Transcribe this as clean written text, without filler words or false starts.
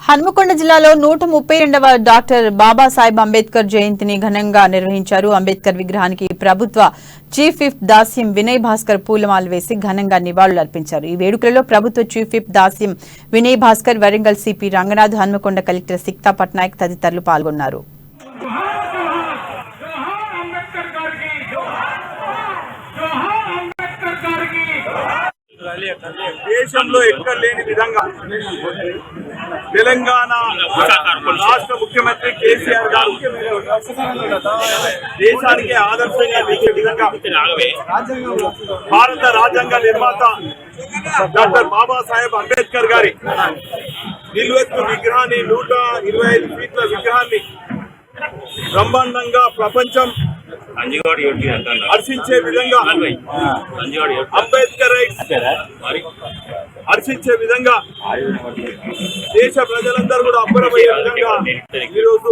హన్మకొండ జిల్లాలో 132వ డాక్టర్ బాబాసాహెబ్ అంబేద్కర్ జయంతిని ఘనంగా నిర్వహించారు. అంబేద్కర్ విగ్రహానికి ప్రభుత్వ చీఫ్ విప్ దాస్యం వినయ్ భాస్కర్ పూలమాలలు వేసి ఘనంగా నివాళులర్పించారు. ఈ వేడుకలలో ప్రభుత్వ చీఫ్ విప్ దాస్యం వినయ్ భాస్కర్, వరంగల్ సిపి రంగనాథ్, హన్మకొండ కలెక్టర్ సిక్తా పట్నాయక్ తదితరులు పాల్గొన్నారు. దేశంలో ఎక్కడ లేని విధంగా తెలంగాణ రాష్ట్ర ముఖ్యమంత్రి కేసీఆర్ గారు దేశానికి ఆదర్శంగా నిలిచే విధంగా భారత రాజ్యాంగ నిర్మాత డాక్టర్ బాబాసాహెబ్ అంబేద్కర్ గారి నిలువెత్తు విగ్రహాన్ని 125 ఫీట్ల విగ్రహాన్ని బ్రహ్మాండంగా ప్రపంచం హర్షించే విధంగా అంబేద్కర్ హర్షించే విధంగా దేశ ప్రజలందరూ కూడా అబ్బురమయ్యే విధంగా ఈరోజు